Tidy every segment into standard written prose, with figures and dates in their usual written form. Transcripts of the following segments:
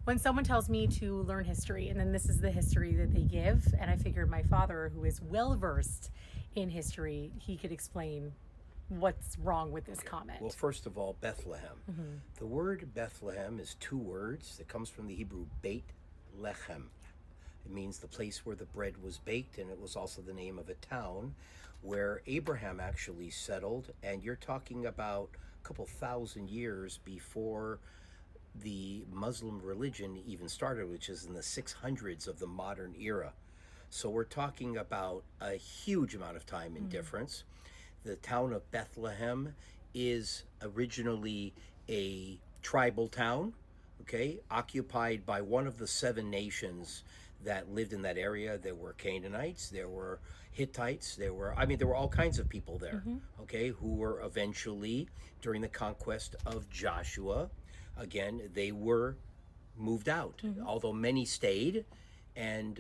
when someone tells me to learn history, and then this is the history that they give, and I figured my father, who is well versed in history, he could explain what's wrong with this comment. Well, first of all, Bethlehem. The word Bethlehem is two words. It comes from the Hebrew Beit Lechem. It means the place where the bread was baked, and it was also the name of a town where Abraham actually settled. And you're talking about a couple thousand years before the Muslim religion even started, which is in the 600s of the modern era. So we're talking about a huge amount of time in difference. The town of Bethlehem is originally a tribal town, okay, occupied by one of the 7 nations that lived in that area. There were Canaanites, there were Hittites, there were all kinds of people there, okay, who were eventually, during the conquest of Joshua, again, they were moved out, although many stayed, and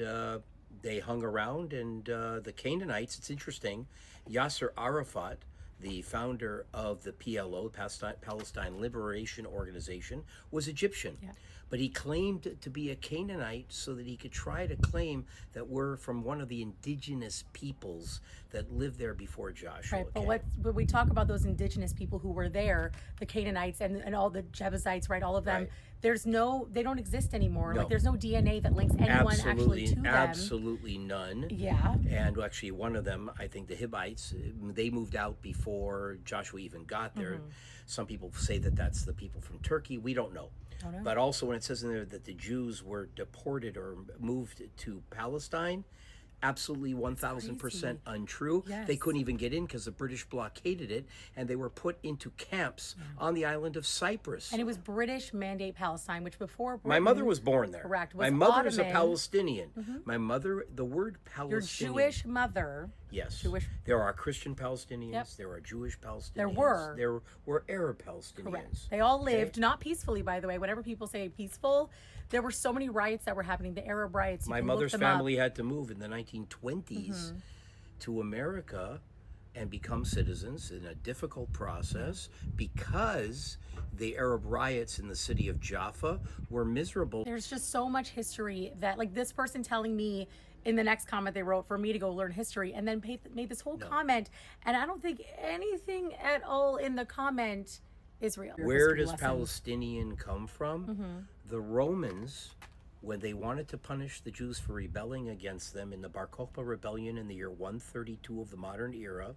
they hung around. And the Canaanites, it's interesting, Yasser Arafat, the founder of the PLO, Palestine Liberation Organization, was Egyptian. Yeah. But he claimed to be a Canaanite so that he could try to claim that we're from one of the indigenous peoples that lived there before Joshua Right, but came. when we talk about those indigenous people who were there, the Canaanites and all the Jebusites, right, all of them, Right. they don't exist anymore. No. Like there's no DNA that links anyone actually to them. Absolutely none. Yeah. And actually, one of them, I think the Hivites, they moved out before Joshua even got there. Some people say that that's the people from Turkey. We don't know. Don't know. But also when it says in there that the Jews were deported or moved to Palestine, absolutely 1,000% untrue. Yes. They couldn't even get in because the British blockaded it, and they were put into camps on the island of Cyprus. And it was British Mandate Palestine, which before Britain, My mother was born there. Correct. My Was mother is a Ottoman. Palestinian. My mother, the word Your Palestinian. Jewish mother. Yes. Jewish. There are Christian Palestinians. Yep. There are Jewish Palestinians. There were. There were Arab Palestinians. Correct. They all lived, not peacefully, by the way. Whenever people say peaceful, there were so many riots that were happening. The Arab riots. You My can look mother's them family up. had to move in the 1920s to America and become citizens in a difficult process because the Arab riots in the city of Jaffa were miserable. There's just so much history that, like, this person telling me in the next comment they wrote for me to go learn history, and then made this whole comment, and I don't think anything at all in the comment is real. Where History does lesson. Palestinian come from? The Romans, when they wanted to punish the Jews for rebelling against them in the Bar Kokhba rebellion in the year 132 of the modern era,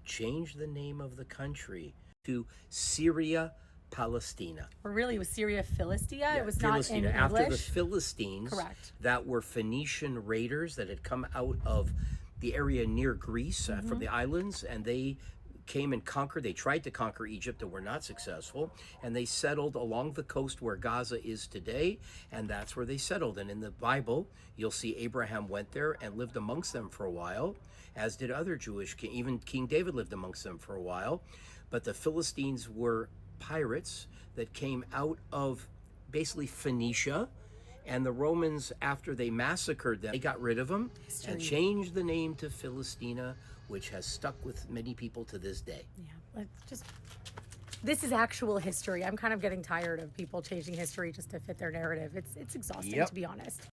changed the name of the country to Syria Palestina. Or really, it was Syria Philistia. It was Philistina. not in After the English. Philistines, Correct. that were Phoenician raiders that had come out of the area near Greece from the islands, and they came and conquered. They tried to conquer Egypt and were not successful, and they settled along the coast where Gaza is today, and that's where they settled. And in the Bible, you'll see Abraham went there and lived amongst them for a while, as did other Jewish kings. Even King David lived amongst them for a while. But the Philistines were pirates that came out of basically Phoenicia, and the Romans, after they massacred them, they got rid of them and changed the name to Philistina, which has stuck with many people to this day. Yeah, this is actual history. I'm kind of getting tired of people changing history just to fit their narrative. It's exhausting, Yep. to be honest.